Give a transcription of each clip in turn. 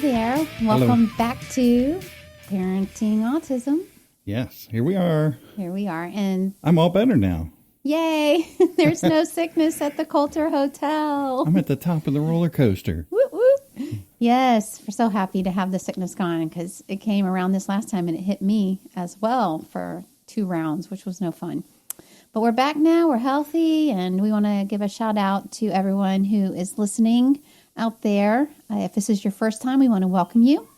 there. Welcome back to Parenting Autism. Yes, here we are. Here we are. And I'm all better now. yay, there's no sickness at the Coulter Hotel. I'm at the top of the roller coaster. Whoop, whoop. Yes, we're so happy to have the sickness gone because it came around this last time and it hit me as well for 2 rounds, which was no fun. But we're back now. We're healthy, and we want to give a shout out to everyone who is listening out there. If this is your first time, we want to welcome you,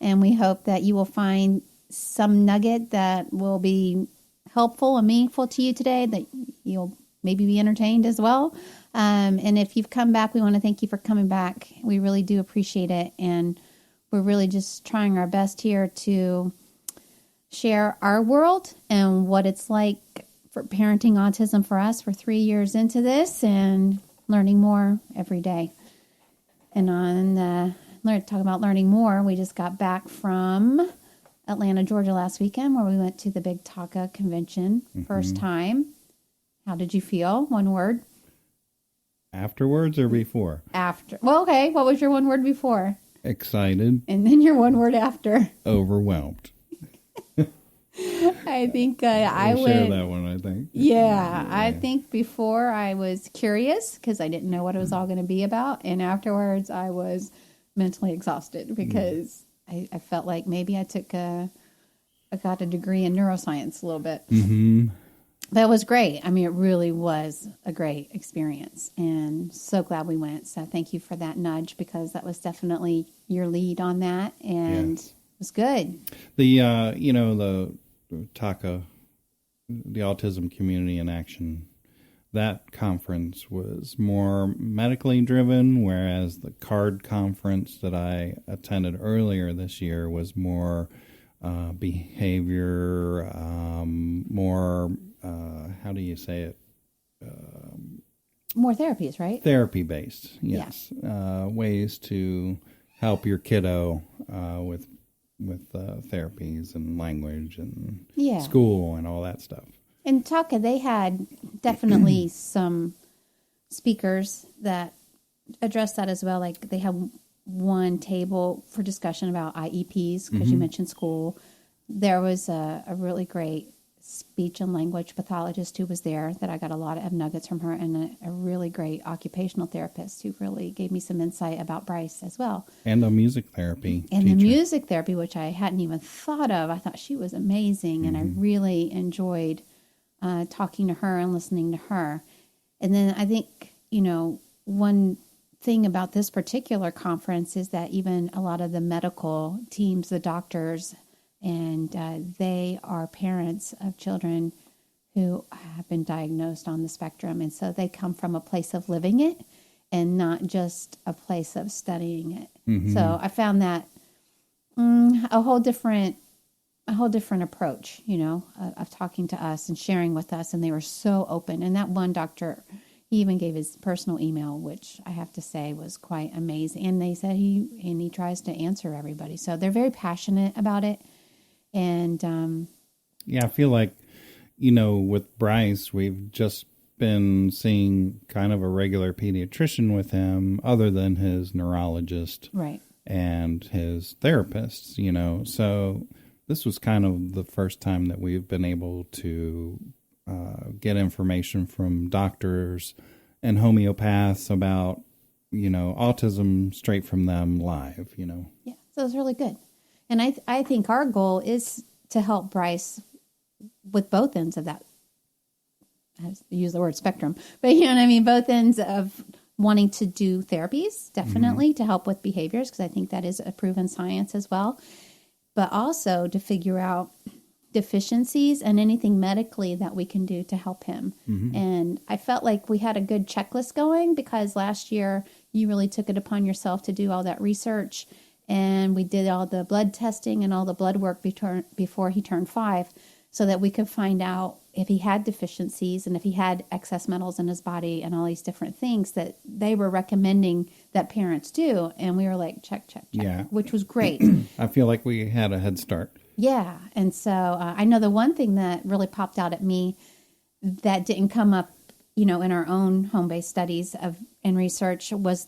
and we hope that you will find some nugget that will be helpful and meaningful to you today, that you'll maybe be entertained as well. And if you've come back, we want to thank you for coming back. We really do appreciate it, and we're really just trying our best here to share our world and what it's like for parenting autism for us. We're 3 years into this and learning more every day. And on talk about learning more, we just got back from Atlanta, Georgia last weekend, where we went to the big TACA convention. First time. How did you feel? One word. Afterwards or before? After. Well, okay. What was your one word before? Excited. And then your one word after? Overwhelmed. I think I we'll would share that one, I think. Yeah, I think before I was curious because I didn't know what it was all going to be about. And afterwards I was mentally exhausted because I felt like maybe I got a degree in neuroscience a little bit. Mm-hmm. That was great. I mean, it really was a great experience, and so glad we went. So thank you for that nudge, because that was definitely your lead on that, and it was good. The the TACA, the Autism Community in Action, that conference was more medically driven, whereas the CARD conference that I attended earlier this year was more behavior, more, how do you say it? More therapies, right? Therapy-based, yes. Yeah. Ways to help your kiddo with therapies and language and school and all that stuff. In TACA, they had definitely some speakers that addressed that as well. Like they have one table for discussion about IEPs, because you mentioned school. There was a really great speech and language pathologist who was there that I got a lot of nuggets from her, and a really great occupational therapist who really gave me some insight about Bryce as well. And a music therapy And teacher. the music therapy, which I hadn't even thought of. I thought she was amazing, and I really enjoyed talking to her and listening to her. And then I think, one thing about this particular conference is that even a lot of the medical teams, the doctors, and they are parents of children who have been diagnosed on the spectrum. And so they come from a place of living it and not just a place of studying it. Mm-hmm. So I found that a whole different approach, of talking to us and sharing with us. And they were so open. And that one doctor, he even gave his personal email, which I have to say was quite amazing. And they said he tries to answer everybody. So they're very passionate about it. And I feel like, with Bryce, we've just been seeing kind of a regular pediatrician with him, other than his neurologist, right, and his therapists, So this was kind of the first time that we've been able to get information from doctors and homeopaths about, autism straight from them live, Yeah, so it was really good. And I think our goal is to help Bryce with both ends of that. I use the word spectrum, but you know what I mean? Both ends of wanting to do therapies, definitely, to help with behaviors, because I think that is a proven science as well. But also to figure out deficiencies and anything medically that we can do to help him. Mm-hmm. And I felt like we had a good checklist going, because last year you really took it upon yourself to do all that research. And we did all the blood testing and all the blood work before he turned 5, so that we could find out if he had deficiencies and if he had excess metals in his body and all these different things that they were recommending that parents do. And we were like, check, which was great. I feel like we had a head start. Yeah. And so I know the one thing that really popped out at me that didn't come up, in our own home-based studies and research was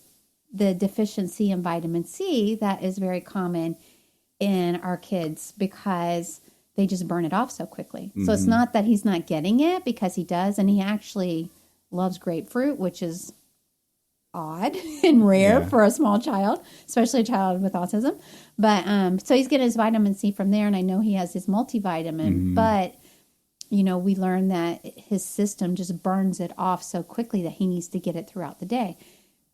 the deficiency in vitamin C that is very common in our kids because they just burn it off so quickly. So it's not that he's not getting it, because he does, and he actually loves grapefruit, which is odd and rare for a small child, especially a child with autism. But so he's getting his vitamin C from there, and I know he has his multivitamin, but we learned that his system just burns it off so quickly that he needs to get it throughout the day.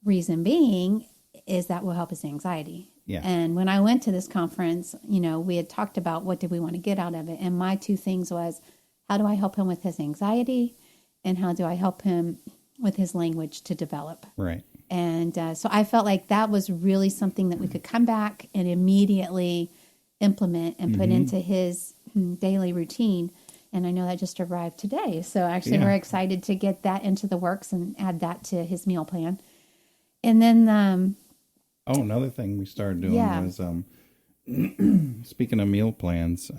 Reason being is that will help his anxiety. Yeah. And when I went to this conference, we had talked about what did we want to get out of it. And my two things was, how do I help him with his anxiety, and how do I help him with his language to develop? Right. And so I felt like that was really something that we could come back and immediately implement and put into his daily routine. And I know that just arrived today. So actually we're excited to get that into the works and add that to his meal plan. And then... another thing we started doing was, speaking of meal plans,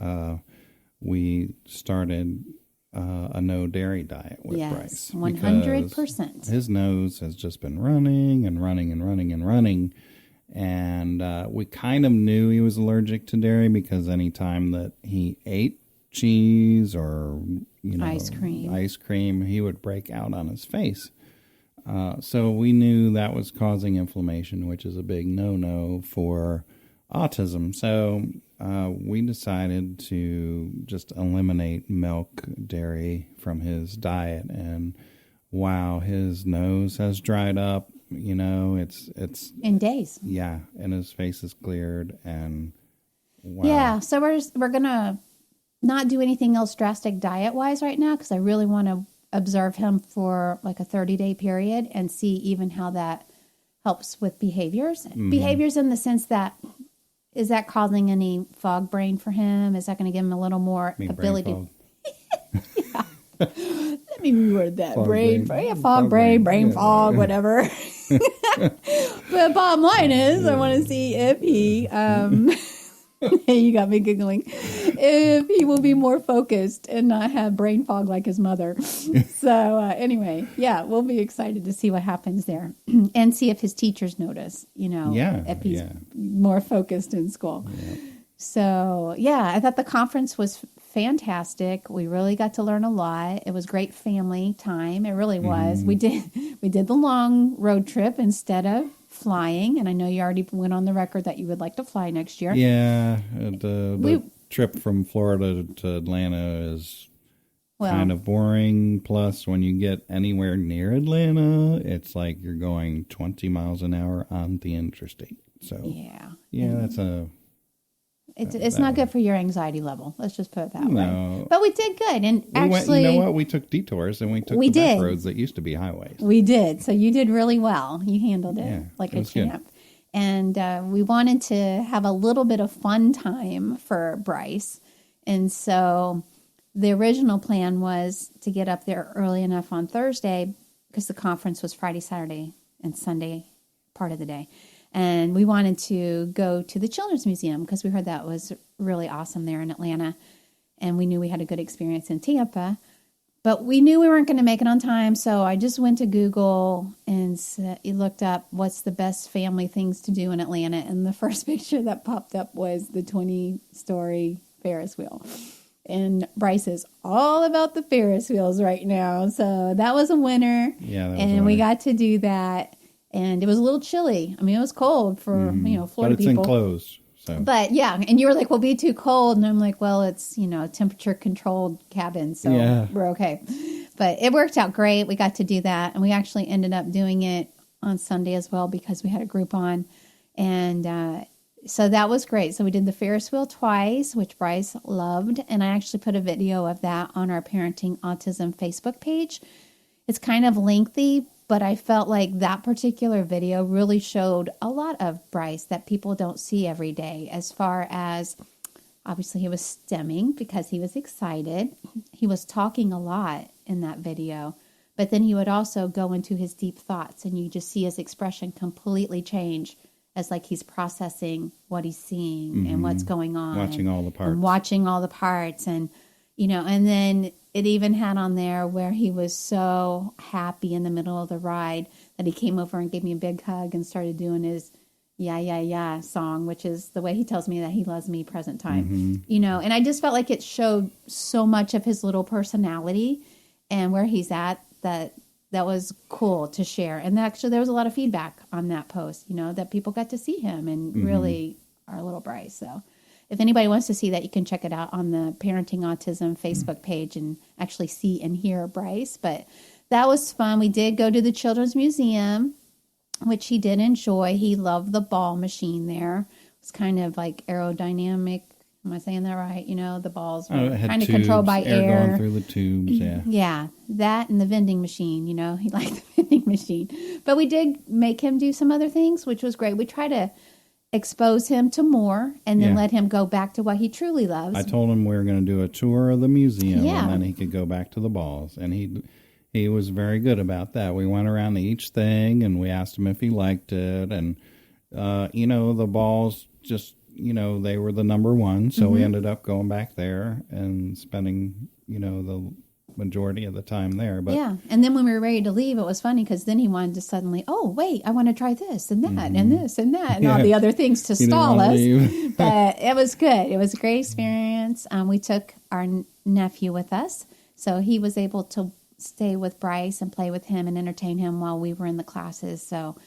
we started a no dairy diet with Bryce. 100%. His nose has just been running and running and running and running. And we kind of knew he was allergic to dairy because anytime that he ate cheese or ice cream, he would break out on his face. So we knew that was causing inflammation, which is a big no-no for autism. So we decided to just eliminate milk, dairy from his diet. And wow, his nose has dried up. It's in days. Yeah, and his face is cleared, and wow. Yeah, so we're gonna not do anything else drastic diet-wise right now, because I really want to observe him for like a 30-day period and see even how that helps with behaviors. Behaviors in the sense that, is that causing any fog brain for him? Is that going to give him a little more ability? Yeah. Let me reword that. Fog brain fog, whatever. But bottom line is, I want to see if he... you got me giggling. If he will be more focused and not have brain fog like his mother. So anyway, we'll be excited to see what happens there and see if his teachers notice, if he's more focused in school. Yeah. So I thought the conference was fantastic. We really got to learn a lot. It was great family time. It really was. We did the long road trip instead of flying, and I know you already went on the record that you would like to fly next year. Yeah, the trip from Florida to Atlanta is kind of boring. Plus, when you get anywhere near Atlanta, it's like you're going 20 miles an hour on the interstate. So that's it's not good for your anxiety level. Let's just put it that way. But we did good, and we took detours and we took the back roads that used to be highways. We did. So you did really well. You handled it like a champ. Good. And we wanted to have a little bit of fun time for Bryce, and so the original plan was to get up there early enough on Thursday, because the conference was Friday, Saturday, and Sunday part of the day. And we wanted to go to the Children's Museum because we heard that was really awesome there in Atlanta. And we knew we had a good experience in Tampa. But we knew we weren't going to make it on time. So I just went to Google and looked up what's the best family things to do in Atlanta. And the first picture that popped up was the 20-story Ferris wheel. And Bryce is all about the Ferris wheels right now. So that was a winner. Yeah, and we got to do that. And it was a little chilly. I mean, it was cold for, Florida people. But it's enclosed. So. But and you were like, we'll be too cold. And I'm like, well, it's, a temperature controlled cabin. So we're okay. But it worked out great. We got to do that. And we actually ended up doing it on Sunday as well because we had a group on. And so that was great. So we did the Ferris wheel twice, which Bryce loved. And I actually put a video of that on our Parenting Autism Facebook page. It's kind of lengthy, but I felt like that particular video really showed a lot of Bryce that people don't see every day, as far as, obviously he was stemming because he was excited. He was talking a lot in that video, but then he would also go into his deep thoughts, and you just see his expression completely change as like he's processing what he's seeing and what's going on. Watching all the parts. And watching all the parts. And, and then it even had on there where he was so happy in the middle of the ride that he came over and gave me a big hug and started doing his yeah, yeah, yeah song, which is the way he tells me that he loves me present time, and I just felt like it showed so much of his little personality and where he's at that was cool to share. And actually there was a lot of feedback on that post, that people got to see him and really our little Bryce. So if anybody wants to see that, you can check it out on the Parenting Autism Facebook page and actually see and hear Bryce. But that was fun. We did go to the Children's Museum, which he did enjoy. He loved the ball machine there. It was kind of like aerodynamic. Am I saying that right? The balls were kind of controlled by air. Going through the tubes, yeah. Yeah, that and the vending machine, he liked the vending machine. But we did make him do some other things, which was great. We try to expose him to more and then let him go back to what he truly loves. I told him we were going to do a tour of the museum and then he could go back to the balls. And he was very good about that. We went around to each thing and we asked him if he liked it. And, the balls just, they were the number one. So we ended up going back there and spending, the majority of the time there. But yeah. And then when we were ready to leave, it was funny because then he wanted to suddenly, oh, wait, I want to try this and that and this and that and all the other things to stall us. But it was good. It was a great experience. We took our nephew with us. So he was able to stay with Bryce and play with him and entertain him while we were in the classes. So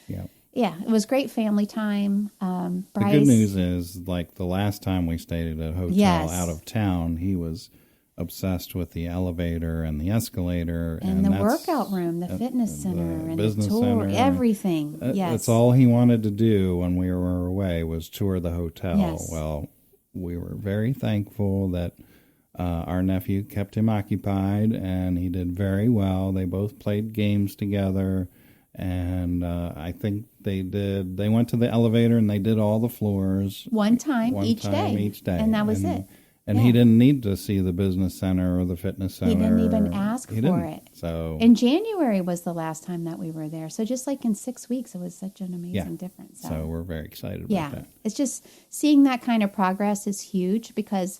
yeah, it was great family time. Bryce, the good news is, like the last time we stayed at a hotel out of town, he was obsessed with the elevator and the escalator. And the workout room, the fitness center, and business the tour, center, everything. Yes. That's all he wanted to do when we were away was tour the hotel. Yes. Well, we were very thankful that our nephew kept him occupied, and he did very well. They both played games together. And I think they went to the elevator and they did all the floors. One time each day. And that was it. And he didn't need to see the business center or the fitness center. He didn't even ask for it. So in January was the last time that we were there. So just like in 6 weeks, it was such an amazing difference. So we're very excited about that. It's just seeing that kind of progress is huge because,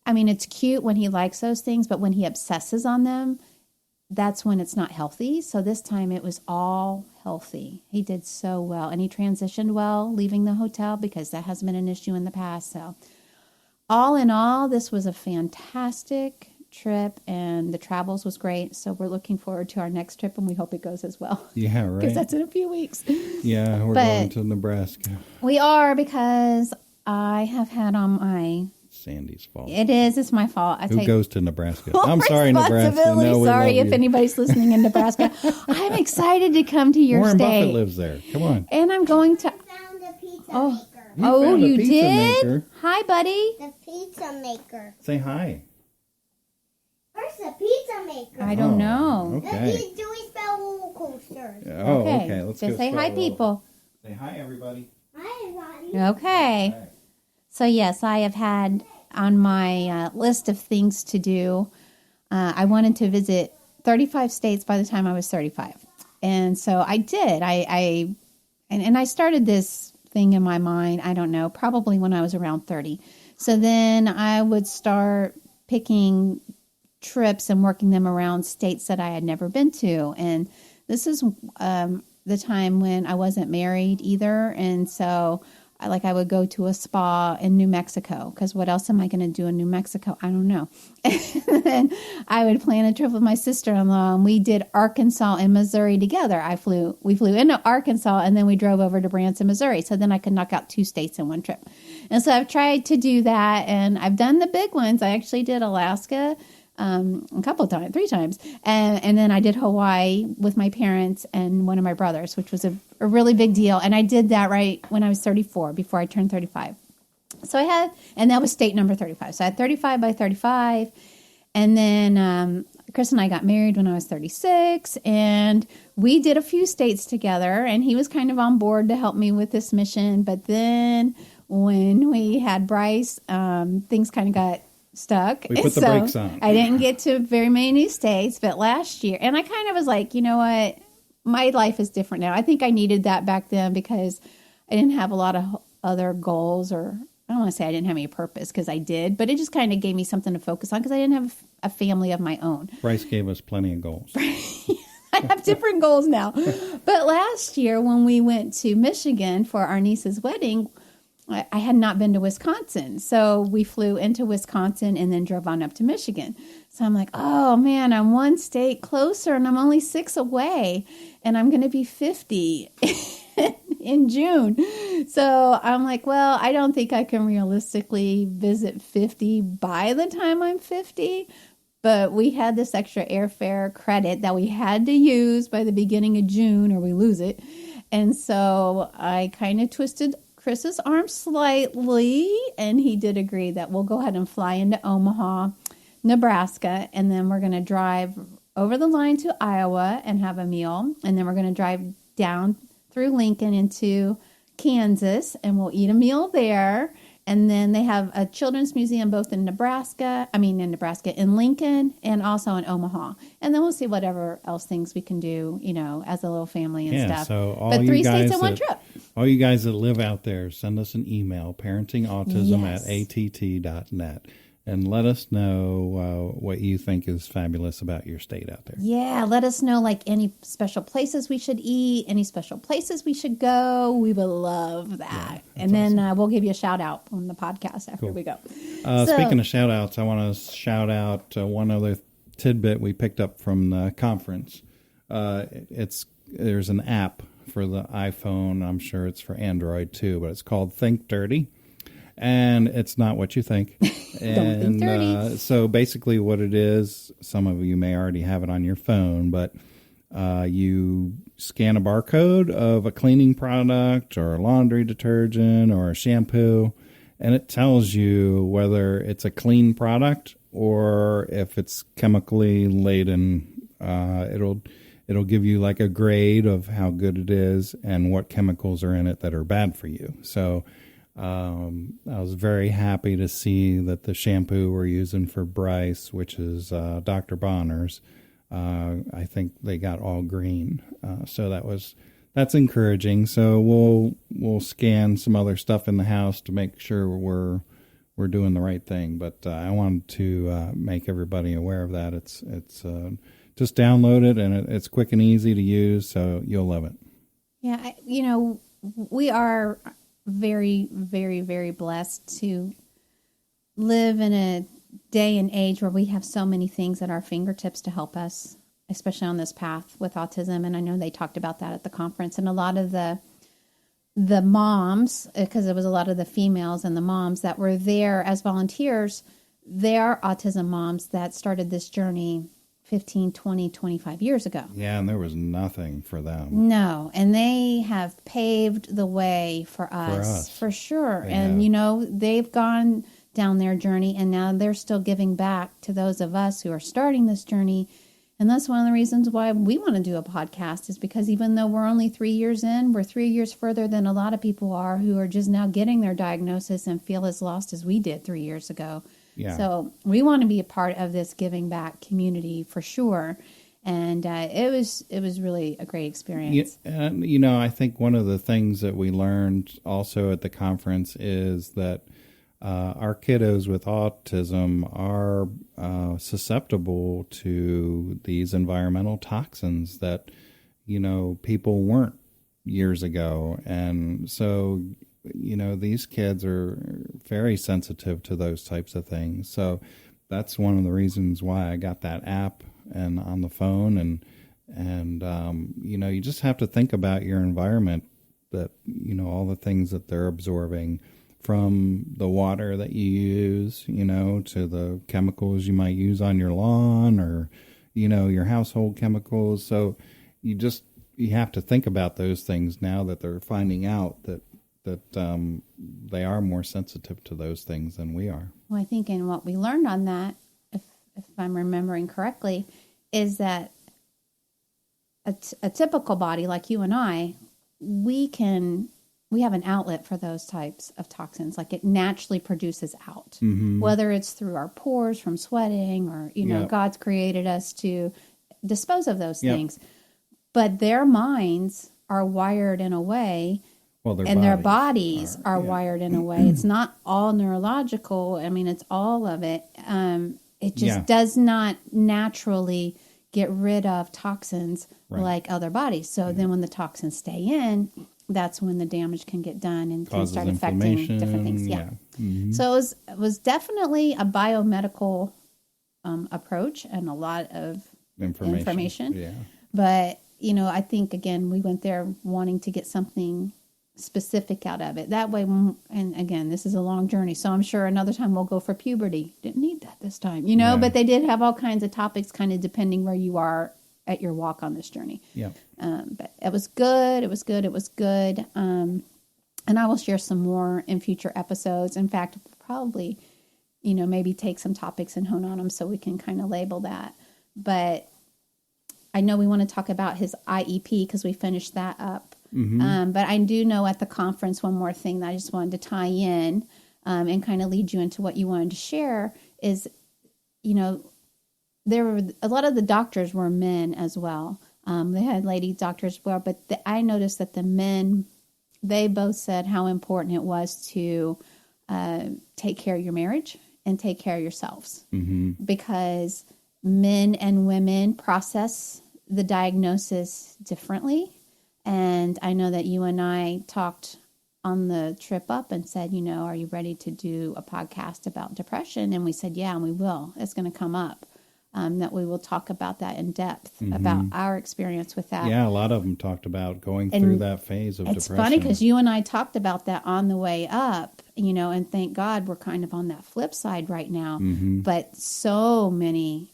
it's cute when he likes those things, but when he obsesses on them, that's when it's not healthy. So this time it was all healthy. He did so well. And he transitioned well leaving the hotel because that has been an issue in the past. So all in all, this was a fantastic trip and the travels was great. So we're looking forward to our next trip and we hope it goes as well. Yeah, right. Because that's in a few weeks. Yeah, we're going to Nebraska. We are because I have had on my... Sandy's fault. It is. It's my fault. Who goes to Nebraska? I'm sorry, Nebraska. No, sorry if anybody's listening in Nebraska. I'm excited to come to your Warren state. Buffett lives there. Come on. And I'm going to... found a pizza maker. You did? Maker. Hi, buddy. The pizza maker. Say hi. Where's the pizza maker? I don't know. Okay. Do we spell roller coasters? Okay. Let's just go say hi, people. Say hi, everybody. Hi, everybody. Okay. So, yes, I have had on my list of things to do, I wanted to visit 35 states by the time I was 35. And so I did. I started this thing in my mind, I don't know, probably when I was around 30. So then I would start picking trips and working them around states that I had never been to. And this is the time when I wasn't married either. And so I would go to a spa in New Mexico because what else am I going to do in New Mexico? I don't know. And then I would plan a trip with my sister-in-law, and we did Arkansas and Missouri together. We flew into Arkansas, and then we drove over to Branson, Missouri. So then I could knock out 2 states in one trip. And so I've tried to do that, and I've done the big ones. I actually did Alaska a couple of times, 3 times. And then I did Hawaii with my parents and one of my brothers, which was a really big deal. And I did that right when I was 34, before I turned 35. So and that was state number 35. So I had 35 by 35. And then Chris and I got married when I was 36. And we did a few states together. And he was kind of on board to help me with this mission. But then when we had Bryce, things kind of got stuck. We put the brakes on. I didn't get to very many new states, but last year, and I kind of was like, you know what? My life is different now. I think I needed that back then because I didn't have a lot of other goals, or I don't want to say I didn't have any purpose because I did, but it just kind of gave me something to focus on because I didn't have a family of my own. Bryce gave us plenty of goals. I I have different goals now. But last year when we went to Michigan for our niece's wedding, I had not been to Wisconsin. So we flew into Wisconsin and then drove on up to Michigan. So I'm like, oh man, I'm one state closer and I'm only 6 away and I'm going to be 50 in June. So I'm like, well, I don't think I can realistically visit 50 by the time I'm 50. But we had this extra airfare credit that we had to use by the beginning of June or we lose it. And so I kind of twisted Chris's arm slightly, and he did agree that we'll go ahead and fly into Omaha, Nebraska, and then we're going to drive over the line to Iowa and have a meal, and then we're going to drive down through Lincoln into Kansas, and we'll eat a meal there. And then they have a children's museum both in in Lincoln, and also in Omaha. And then we'll see whatever else things we can do, as a little family and stuff. So all but you 3 guys states in one trip. All you guys that live out there, send us an email, parentingautism@att.net, and let us know what you think is fabulous about your state out there. Yeah, let us know any special places we should eat, any special places we should go. We would love that. And then we'll give you a shout out on the podcast after we go. Speaking of shout outs, I want to shout out one other tidbit we picked up from the conference. There's an app for the iPhone. I'm sure it's for Android too, but it's called Think Dirty. And it's not what you think. Don't think dirty. So basically what it is, some of you may already have it on your phone, but you scan a barcode of a cleaning product or a laundry detergent or a shampoo, and it tells you whether it's a clean product or if it's chemically laden. It'll give you like a grade of how good it is and what chemicals are in it that are bad for you. So I was very happy to see that the shampoo we're using for Bryce, which is Dr. Bonner's, I think they got all green. So that's encouraging. So we'll scan some other stuff in the house to make sure we're doing the right thing. But I wanted to make everybody aware of that. It's just download it, and it's quick and easy to use, so you'll love it. Yeah, we are very, very, very blessed to live in a day and age where we have so many things at our fingertips to help us, especially on this path with autism. And I know they talked about that at the conference. And a lot of the moms, because it was a lot of the females and the moms that were there as volunteers, they are autism moms that started this journey 15, 20, 25 years ago. Yeah, and there was nothing for them. No, and they have paved the way for us. For sure. And, they've gone down their journey, and now they're still giving back to those of us who are starting this journey. And that's one of the reasons why we want to do a podcast, is because even though we're only 3 years in, we're 3 years further than a lot of people are who are just now getting their diagnosis and feel as lost as we did 3 years ago. Yeah. So we want to be a part of this giving back community for sure. And it was really a great experience. Yeah, and, I think one of the things that we learned also at the conference is that our kiddos with autism are susceptible to these environmental toxins that, people weren't years ago. And so, these kids are very sensitive to those types of things. So that's one of the reasons why I got that app and on the phone. And you just have to think about your environment, that, all the things that they're absorbing, from the water that you use, to the chemicals you might use on your lawn, or, your household chemicals. So you have to think about those things now that they're finding out that they are more sensitive to those things than we are. Well, I think in what we learned on that, if I'm remembering correctly, is that a typical body like you and I, we have an outlet for those types of toxins. Like, it naturally produces out, whether it's through our pores from sweating or, God's created us to dispose of those things. But their minds are wired in a way, their bodies are wired in a way. It's not all neurological. I mean, it's all of it. It just does not naturally get rid of toxins Right. like other bodies. So then when the toxins stay in, that's when the damage can get done and can Causes start affecting different things. inflammation, Yeah. Mhm. So it was definitely a biomedical approach and a lot of information. Yeah. But, I think, again, we went there wanting to get something specific out of it. That way, and again, this is a long journey, so I'm sure another time we'll go for puberty. Didn't need that this time, Yeah. but they did have all kinds of topics kind of depending where you are at your walk on this journey. Yeah. But it was good. It was good. It was good. And I will share some more in future episodes. In fact, probably, maybe take some topics and hone on them so we can kind of label that. But I know we want to talk about his IEP because we finished that up. Mm-hmm. But I do know at the conference, one more thing that I just wanted to tie in and kind of lead you into what you wanted to share is, there were a lot of the doctors were men as well. They had lady doctors as well, but I noticed that the men, they both said how important it was to take care of your marriage and take care of yourselves. Mm-hmm. Because men and women process the diagnosis differently. And I know that you and I talked on the trip up and said, are you ready to do a podcast about depression? And we said, yeah, and we will. It's going to come up. That we will talk about that in depth, about our experience with that. Yeah, a lot of them talked about going through that phase of depression. It's funny because you and I talked about that on the way up, and thank God we're kind of on that flip side right now. Mm-hmm. But so many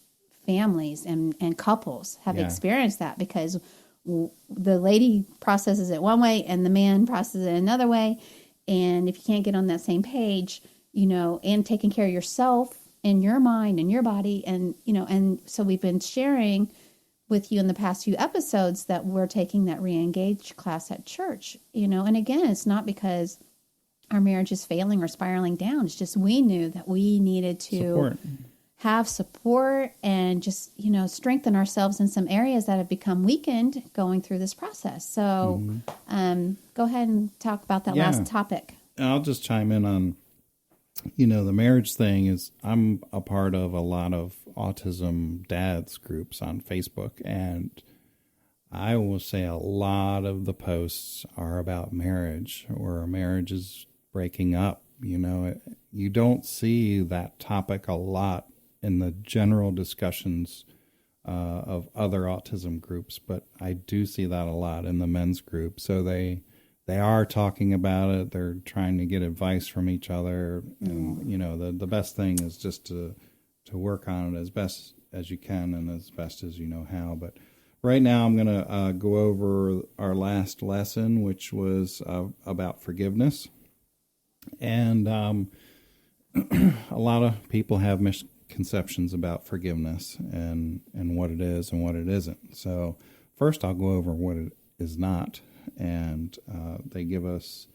families and couples have experienced that because the lady processes it one way and the man processes it another way. And if you can't get on that same page, and taking care of yourself in your mind and your body, and so we've been sharing with you in the past few episodes that we're taking that re-engage class at church, and again, it's not because our marriage is failing or spiraling down. It's just we knew that we needed to have support and just strengthen ourselves in some areas that have become weakened going through this process. So go ahead and talk about that last topic. I'll just chime in on the marriage thing. Is I'm a part of a lot of autism dads groups on Facebook, and I will say a lot of the posts are about marriage or marriage is breaking up. You don't see that topic a lot in the general discussions of other autism groups, but I do see that a lot in the men's group. So they are talking about it. They're trying to get advice from each other. And, the best thing is just to work on it as best as you can and as best as you know how. But right now I'm going to go over our last lesson, which was about forgiveness. And a lot of people have misconceptions about forgiveness and what it is and what it isn't. So first I'll go over what it is not. And they give us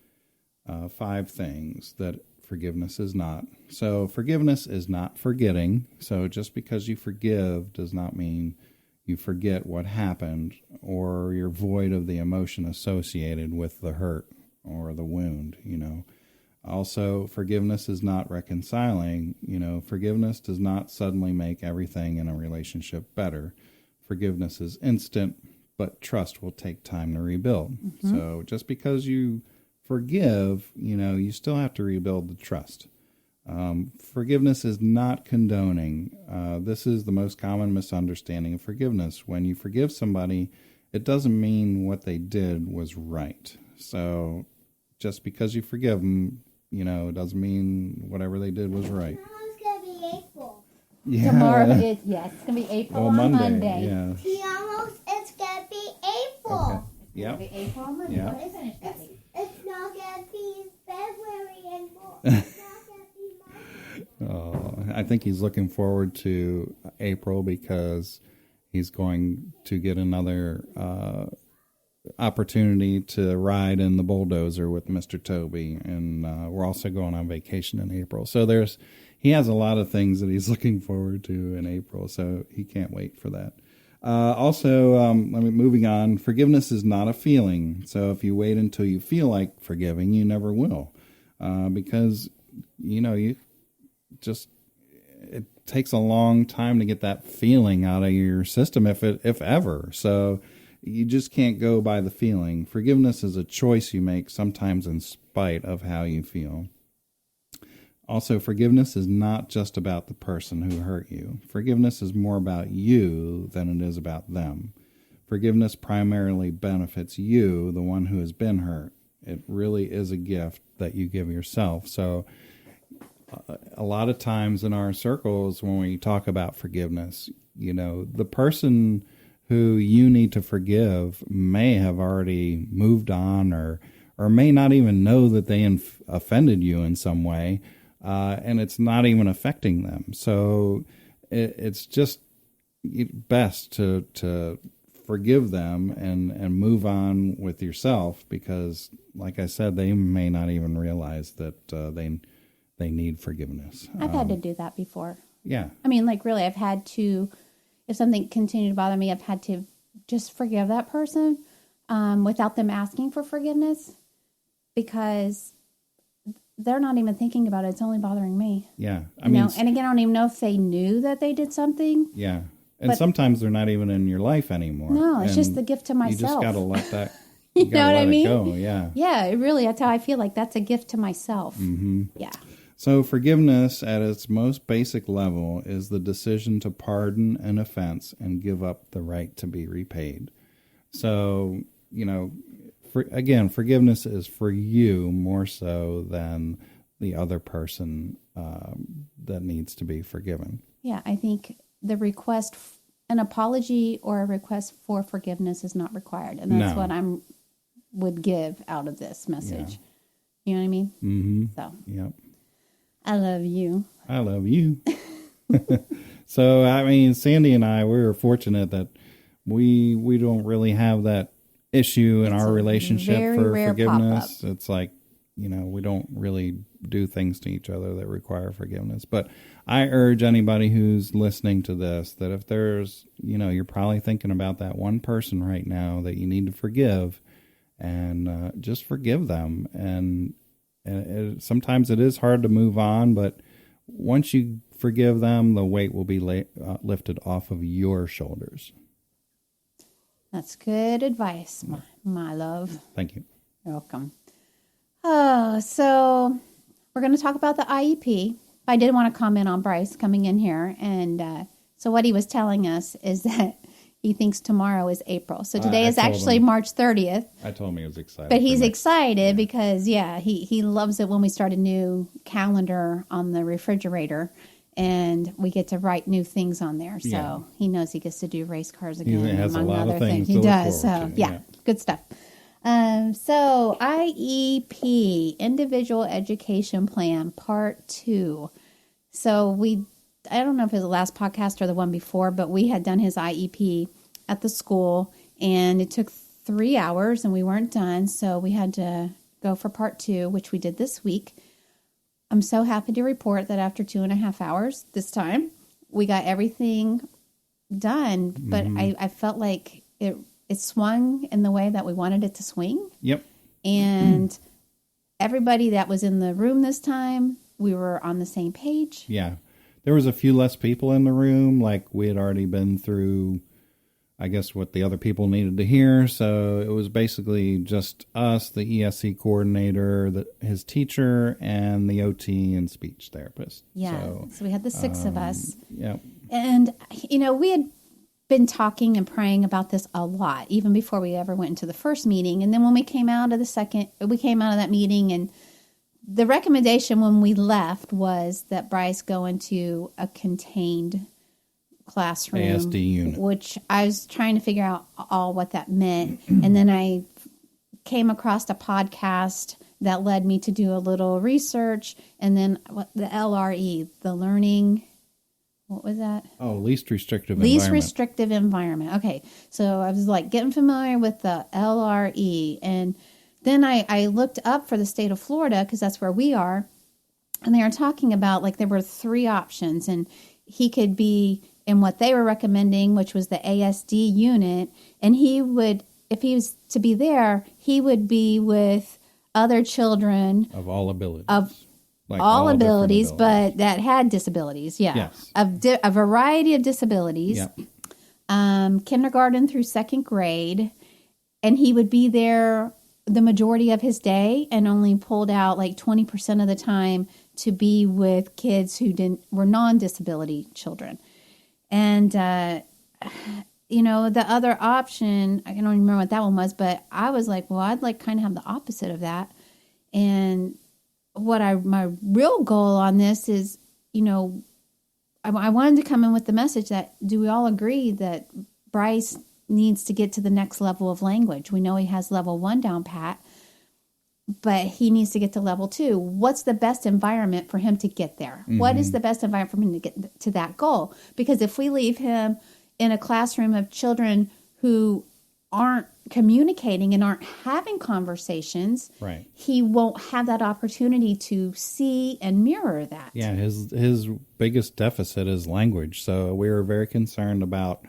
5 things that forgiveness is not. So forgiveness is not forgetting. So just because you forgive does not mean you forget what happened or you're void of the emotion associated with the hurt or the wound, Also, forgiveness is not reconciling. Forgiveness does not suddenly make everything in a relationship better. Forgiveness is instant, but trust will take time to rebuild. Mm-hmm. So just because you forgive, you still have to rebuild the trust. Forgiveness is not condoning. This is the most common misunderstanding of forgiveness. When you forgive somebody, it doesn't mean what they did was right. So just because you forgive them, it doesn't mean whatever they did was right. Tomorrow's going to be April. Yeah. Tomorrow is, yes, it's going to be April on Monday. Yeah. It's going to be April. Okay. Yep. It's going to be April on Monday. Yeah. What isn't it, Debbie? It's not going to be February anymore. It's not going to be March. I think he's looking forward to April because he's going to get another opportunity to ride in the bulldozer with Mr. Toby, and we're also going on vacation in April. So he has a lot of things that he's looking forward to in April, so he can't wait for that. Moving on, forgiveness is not a feeling. So if you wait until you feel like forgiving, you never will, because takes a long time to get that feeling out of your system, if ever. So you just can't go by the feeling. Forgiveness is a choice you make, sometimes in spite of how you feel. Also, forgiveness is not just about the person who hurt you. Forgiveness is more about you than it is about them. Forgiveness primarily benefits you, the one who has been hurt. It really is a gift that you give yourself. So a lot of times in our circles, when we talk about forgiveness, the person who you need to forgive may have already moved on or may not even know that they offended you in some way, and it's not even affecting them. So it's just best to forgive them and move on with yourself, because, like I said, they may not even realize that they need forgiveness. I've had to do that before. Yeah. I mean, like, really, I've had to, if something continued to bother me, I've had to just forgive that person without them asking for forgiveness, because they're not even thinking about it. It's only bothering me. Yeah. And again, I don't even know if they knew that they did something. Yeah. And sometimes they're not even in your life anymore. No, it's just the gift to myself. You just got to let that you know what I mean? Go. Yeah. Yeah, it really, that's how I feel. Like, that's a gift to myself. Mm-hmm. Yeah. So forgiveness at its most basic level is the decision to pardon an offense and give up the right to be repaid. So, forgiveness is for you more so than the other person that needs to be forgiven. Yeah, I think the request, an apology or a request for forgiveness is not required. And that's what I would give out of this message. Yeah. You know what I mean? Mm-hmm. So. Yep. I love you. I love you. So, I mean, Sandy and I, we were fortunate that we don't really have that issue in our relationship for forgiveness. Pop-up. It's like, we don't really do things to each other that require forgiveness. But I urge anybody who's listening to this that if there's, you're probably thinking about that one person right now that you need to forgive, and just forgive them. And sometimes it is hard to move on, but once you forgive them, the weight will be lifted off of your shoulders. That's good advice, my love. Thank you. You're welcome. So we're going to talk about the IEP. I did want to comment on Bryce coming in here. And so what he was telling us is that he thinks tomorrow is April. So today is actually March 30th. I told him he was excited. But he's excited because, he loves it when we start a new calendar on the refrigerator and we get to write new things on there. So he knows he gets to do race cars again, he has among a lot other of things. He does. So, good stuff. So IEP, Individual Education Plan, Part 2. So I don't know if it was the last podcast or the one before, but we had done his IEP at the school, and it took 3 hours, and we weren't done, so we had to go for part 2, which we did this week. I'm so happy to report that after 2.5 hours this time, we got everything done, but I felt like it swung in the way that we wanted it to swing. Yep. And everybody that was in the room this time, we were on the same page. Yeah. There was a few less people in the room, like we had already been through, I guess, what the other people needed to hear. So it was basically just us, the ESE coordinator, his teacher, and the OT and speech therapist. Yeah. So we had the 6 of us. Yeah. And, we had been talking and praying about this a lot, even before we ever went into the first meeting. And then when we came out of that meeting, and the recommendation when we left was that Bryce go into a contained classroom, ASD unit, which I was trying to figure out all what that meant. And then I came across a podcast that led me to do a little research. And then the LRE, the learning, what was that? Oh, least restrictive environment. Least restrictive environment. Okay. So I was like getting familiar with the LRE. And then I looked up for the state of Florida, because that's where we are. And they were talking about, like, there were 3 options. And he could be in what they were recommending, which was the ASD unit. And he would, if he was to be there, he would be with other children of all abilities. Like all different abilities, but that had disabilities. Yeah. Yes. A variety of disabilities. Yep. Kindergarten through second grade. And he would be there the majority of his day and only pulled out like 20% of the time to be with kids who were non-disability children. And, the other option, I don't even remember what that one was, but I was like, well, I'd like kind of have the opposite of that. And my real goal on this is, I wanted to come in with the message that, do we all agree that Bryce needs to get to the next level of language? We know he has level 1 down pat, but he needs to get to level 2. What's the best environment for him to get there? Mm-hmm. What is the best environment for him to get to that goal? Because if we leave him in a classroom of children who aren't communicating and aren't having conversations, right, he won't have that opportunity to see and mirror that. Yeah, his biggest deficit is language. So we were very concerned about,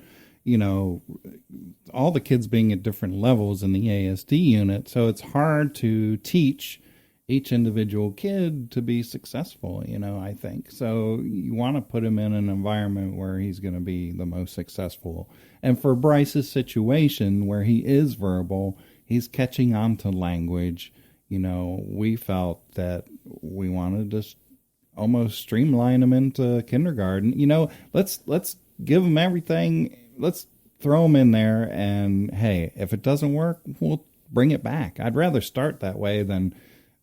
all the kids being at different levels in the ASD unit. So it's hard to teach each individual kid to be successful, I think. So you want to put him in an environment where he's going to be the most successful. And for Bryce's situation, where he is verbal, he's catching on to language, we felt that we wanted to almost streamline him into kindergarten. Let's give him everything. Let's throw him in there, and hey, if it doesn't work, we'll bring it back. I'd rather start that way than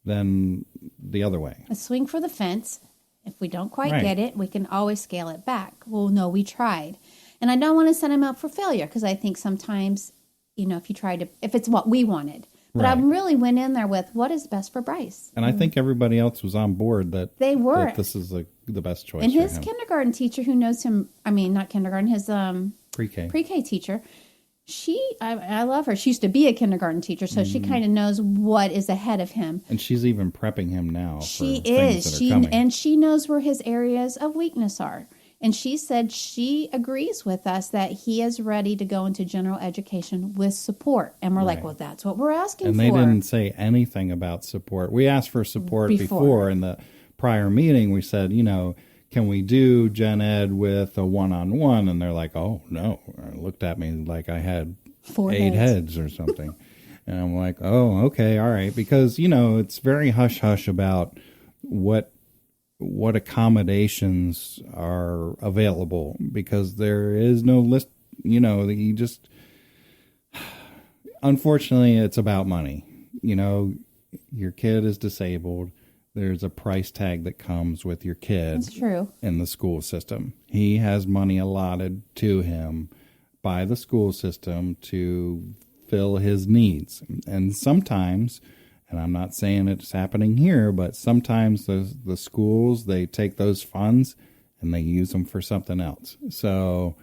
the other way. A swing for the fence. If we don't quite Right. get it, we can always scale it back. Well, no, we tried. And I don't want to set him up for failure, because I think sometimes, if it's what we wanted. But I Right. really went in there with what is best for Bryce. And I think everybody else was on board that They were. that this is the best choice And for his him. kindergarten teacher who knows him, not kindergarten, his Pre-K. pre-K teacher, I love her. She used to be a kindergarten teacher, so she kind of knows what is ahead of him. And she's even prepping him now She for things is. that are coming. And she knows where his areas of weakness are. And she said she agrees with us that he is ready to go into general education with support. And we're like, Right. well, that's what we're asking And for. they didn't say anything about support. We asked for support before in the prior meeting. We said, can we do gen ed with a one-on-one? And they're like, oh, no. Or looked at me like I had 8 heads or something. And I'm like, oh, okay, all right. Because, it's very hush-hush about what accommodations are available, because there is no list, you just, unfortunately, it's about money. Your kid is disabled. There's a price tag that comes with your kid. That's true. In the school system. He has money allotted to him by the school system to fill his needs. And sometimes, and I'm not saying it's happening here, but sometimes the schools, they take those funds and they use them for something else. So,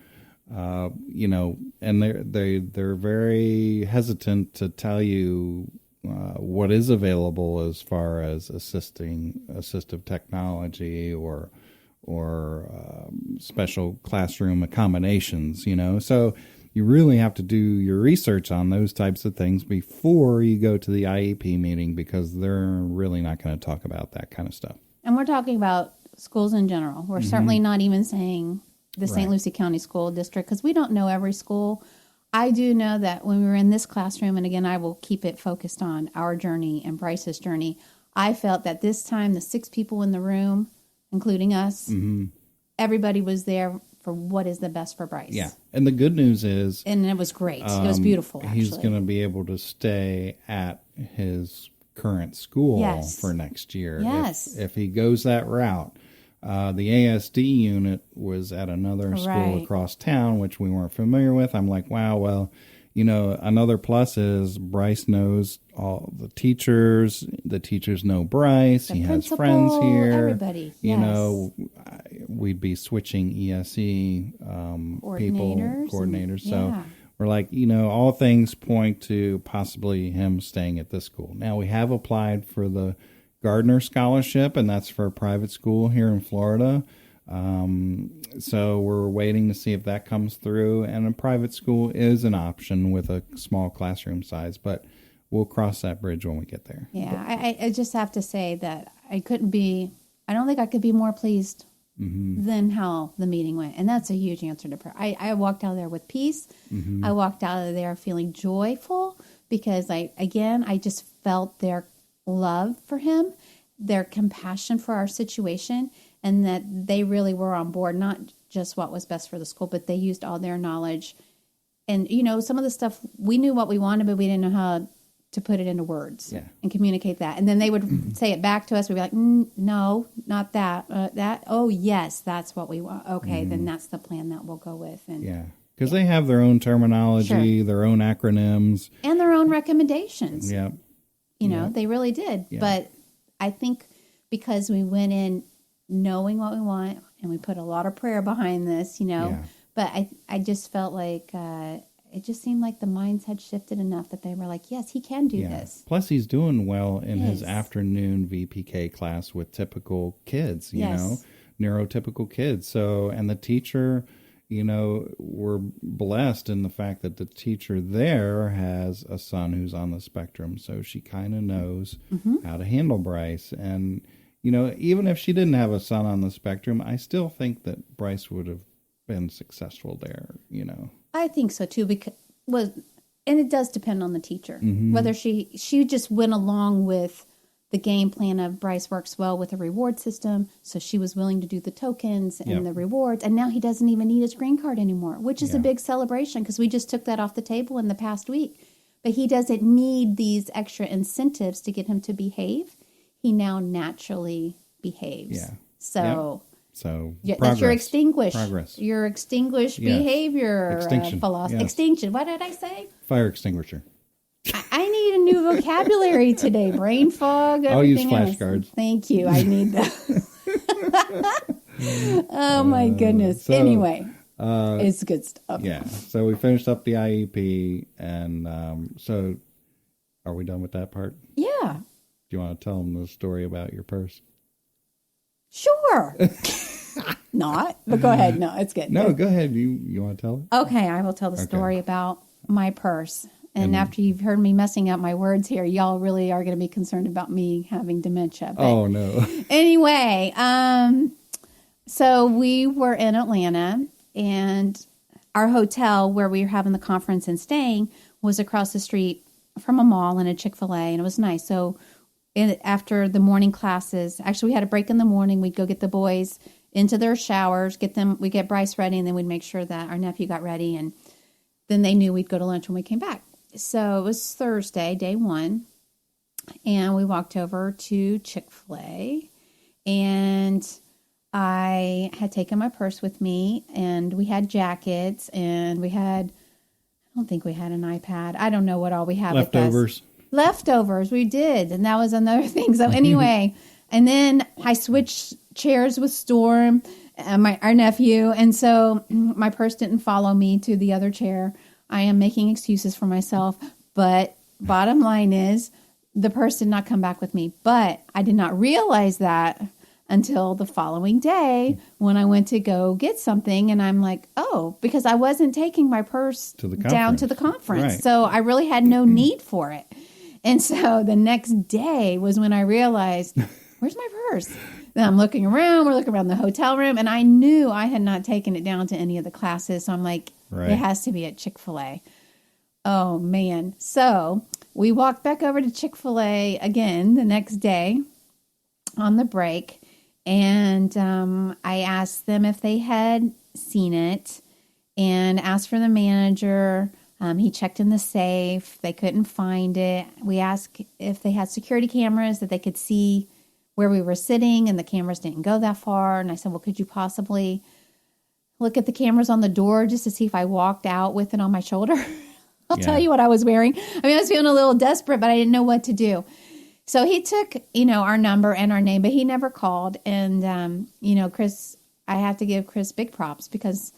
and they're very hesitant to tell you what is available as far as assistive technology or special classroom accommodations, So you really have to do your research on those types of things before you go to the IEP meeting, because they're really not going to talk about that kind of stuff. And we're talking about schools in general. We're certainly not even saying the St. Right. Lucie County School District, because we don't know every school. I do know that when we were in this classroom, and again, I will keep it focused on our journey and Bryce's journey, I felt that this time the 6 people in the room, including us, everybody was there for what is the best for Bryce. Yeah. And the good news is... And it was great. It was beautiful, actually. He's going to be able to stay at his current school for next year. Yes. If he goes that route. The ASD unit was at another school across town, which we weren't familiar with. I'm like, wow, well, another plus is Bryce knows all the teachers. The teachers know Bryce. He has friends here. Everybody. Yes. We'd be switching ESE coordinators. So we're like, all things point to possibly him staying at this school. Now, we have applied for the Gardner Scholarship, and that's for a private school here in Florida. So we're waiting to see if that comes through. And a private school is an option with a small classroom size, but we'll cross that bridge when we get there. Yeah, I just have to say that I couldn't be I don't think I could be more pleased than how the meeting went. And that's a huge answer to prayer. I walked out of there with peace. I walked out of there feeling joyful because I just felt their love for him, their compassion for our situation, and that they really were on board, not just what was best for the school, but they used all their knowledge. And, some of the stuff, we knew what we wanted, but we didn't know how to put it into words and communicate that. And then they would say it back to us. We'd be like, no, not that. Oh, yes, that's what we want. Okay, then that's the plan that we'll go with. And because they have their own terminology, their own acronyms. And their own recommendations. Yeah. They really did. Yeah. But I think because we went in knowing what we want, and we put a lot of prayer behind this, but I just felt like it just seemed like the minds had shifted enough that they were like, yes, he can do this. Plus, he's doing well in his afternoon VPK class with typical kids, you know, neurotypical kids. So, and the teacher, we're blessed in the fact that the teacher there has a son who's on the spectrum. So she kind of knows how to handle Bryce. And, even if she didn't have a son on the spectrum, I still think that Bryce would have been successful there, I think so too, and it does depend on the teacher. Whether she just went along with the game plan of Bryce works well with a reward system, so she was willing to do the tokens and the rewards, and now he doesn't even need his green card anymore, which is a big celebration because we just took that off the table in the past week. But he doesn't need these extra incentives to get him to behave. He now naturally behaves. Yeah. So that's your your extinguished behavior philosophy. Yes. Extinction. What did I say? Fire extinguisher. I need a new vocabulary today. Brain fog. I'll use flashcards. Thank you. I need that. Oh my goodness. Anyway, it's good stuff. Yeah. So we finished up the IEP, and so are we done with that part? Yeah. Do you want to tell them the story about your purse? Sure. Not, but go ahead. No, it's good. No, go ahead. You want to tell it? Okay, I will tell the story about my purse. And after you've heard me messing up my words here, y'all really are going to be concerned about me having dementia. But oh, no. Anyway, so we were in Atlanta, and our hotel where we were having the conference and staying was across the street from a mall and a Chick-fil-A, and it was nice. So after the morning classes, actually we had a break in the morning. We'd go get the boys into their showers, we get Bryce ready, and then we'd make sure that our nephew got ready, and then they knew we'd go to lunch when we came back. So it was Thursday, day one, and we walked over to Chick-fil-A, and I had taken my purse with me, and we had jackets, and I don't think we had an iPad. I don't know what all we had with us. Leftovers, we did, and that was another thing. So anyway, and then I switched chairs with Storm, our nephew, and so my purse didn't follow me to the other chair. I am making excuses for myself, but bottom line is the purse did not come back with me. But I did not realize that until the following day when I went to go get something, and I'm like, oh, because I wasn't taking my purse down to the conference. Right. So I really had no need for it. And so the next day was when I realized, where's my purse? Then I'm looking around, we're looking around the hotel room, and I knew I had not taken it down to any of the classes. So I'm like, It has to be at Chick-fil-A. Oh, man. So we walked back over to Chick-fil-A again the next day on the break, and I asked them if they had seen it and asked for the manager. He checked in the safe. They couldn't find it. We asked if they had security cameras that they could see where we were sitting, and the cameras didn't go that far. And I said, well, could you possibly look at the cameras on the door just to see if I walked out with it on my shoulder? I'll tell you what I was wearing. I mean, I was feeling a little desperate, but I didn't know what to do. So he took, our number and our name, but he never called. And, Chris, I have to give Chris big props because,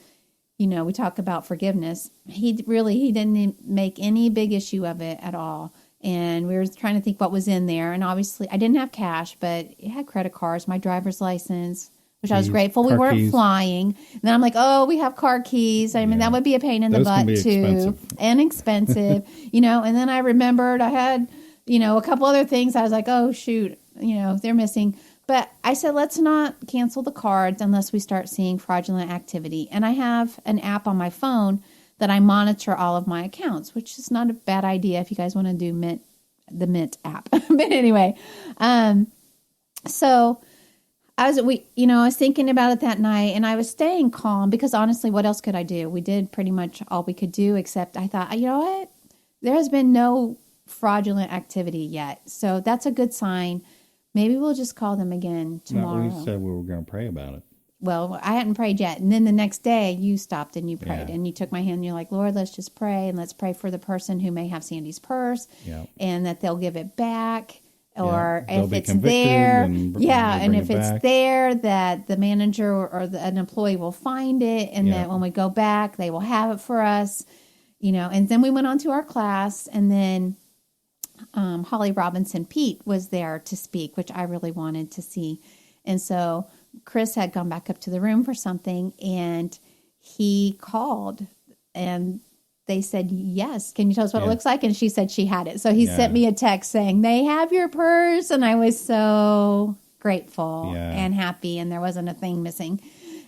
we talk about forgiveness. He didn't make any big issue of it at all. And we were trying to think what was in there. And obviously, I didn't have cash, but it had credit cards, my driver's license, which I was grateful we weren't keys. Flying. And then I'm like, oh, we have car keys. I mean, that would be a pain in the butt, too. And expensive, And then I remembered I had, a couple other things. I was like, oh, shoot, they're missing. But I said, let's not cancel the cards unless we start seeing fraudulent activity. And I have an app on my phone that I monitor all of my accounts, which is not a bad idea if you guys want to do the Mint app. But anyway, so I was thinking about it that night, and I was staying calm because honestly, what else could I do? We did pretty much all we could do, except I thought, you know what? There has been no fraudulent activity yet. So that's a good sign. Maybe we'll just call them again tomorrow. No, we said we were going to pray about it. Well, I hadn't prayed yet. And then the next day you stopped and you prayed, Yeah. and you took my hand and you're like, Lord, let's just pray. And let's pray for the person who may have Sandy's purse and that they'll give it back. Or They'll if be it's convicted there, and and bring if it it's back. there, that the manager or an employee will find it, and that when we go back, they will have it for us, And then we went on to our class, and then Holly Robinson Pete was there to speak, which I really wanted to see. And so Chris had gone back up to the room for something, and he called, and they said, yes, can you tell us what it looks like? And she said she had it. So he sent me a text saying, they have your purse. And I was so grateful and happy, and there wasn't a thing missing.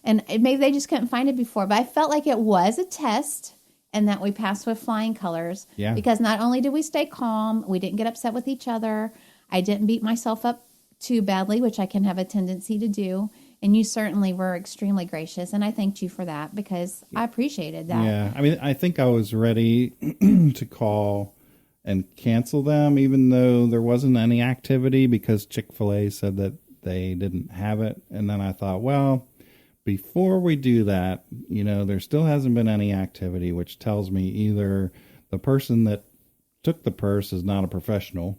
And maybe they just couldn't find it before, but I felt like it was a test and that we passed with flying colors. Yeah. Because not only did we stay calm, we didn't get upset with each other. I didn't beat myself up too badly, which I can have a tendency to do. And you certainly were extremely gracious, and I thanked you for that because I appreciated that. Yeah, I mean, I think I was ready to call and cancel them, even though there wasn't any activity, because Chick-fil-A said that they didn't have it. And then I thought, well, before we do that, there still hasn't been any activity, which tells me either the person that took the purse is not a professional,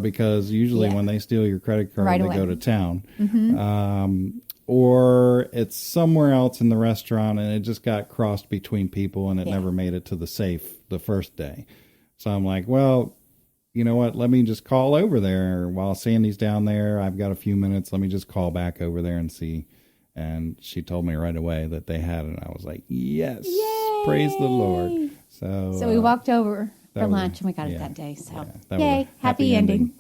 because usually when they steal your credit card, they go to town. Mm-hmm. Or it's somewhere else in the restaurant and it just got crossed between people and it never made it to the safe the first day. So I'm like, well, you know what? Let me just call over there while Sandy's down there. I've got a few minutes. Let me just call back over there and see. And she told me right away that they had it. I was like, yes, Yay! Praise the Lord. So we walked over for was- lunch and we got it yeah, that day. So yeah, that was yay, a happy ending.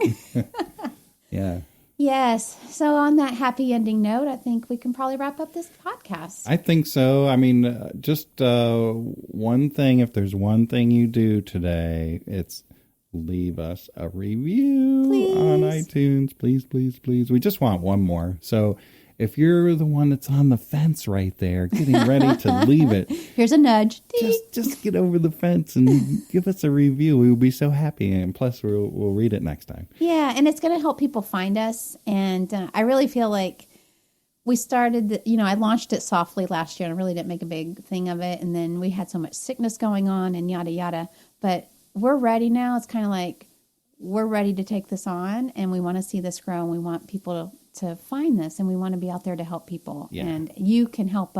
Yeah. Yes. So on that happy ending note, I think we can probably wrap up this podcast. I think so. I mean, just one thing, if there's one thing you do today, it's leave us a review on iTunes. Please, please, please. We just want one more. So if you're the one that's on the fence right there, getting ready to leave it, Here's a nudge. just get over the fence and give us a review. We will be so happy. And plus, we'll read it next time. Yeah, and it's going to help people find us. And I really feel like we started, I launched it softly last year and I really didn't make a big thing of it. And then we had so much sickness going on and yada, yada. But we're ready now. It's kind of like we're ready to take this on and we want to see this grow and we want people to find this and we want to be out there to help people. Yeah. And you can help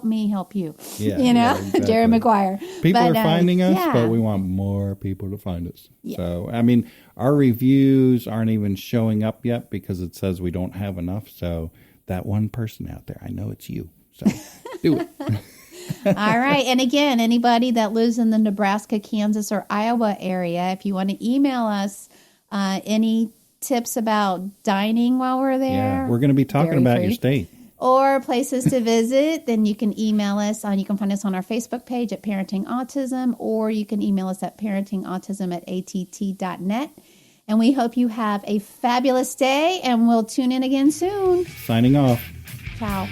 me help you. Yeah, Exactly. Jerry McGuire. People are But, finding us, yeah. but we want more people to find us. Yeah. So, I mean, our reviews aren't even showing up yet because it says we don't have enough. So that one person out there, I know it's you. So do it. All right. And again, anybody that lives in the Nebraska, Kansas, or Iowa area, if you want to email us any tips about dining while we're there. Yeah, we're going to be talking about your state. Or places to visit, then you can email us. You can find us on our Facebook page at Parenting Autism, or you can email us at parentingautism@att.net. And we hope you have a fabulous day, and we'll tune in again soon. Signing off. Ciao.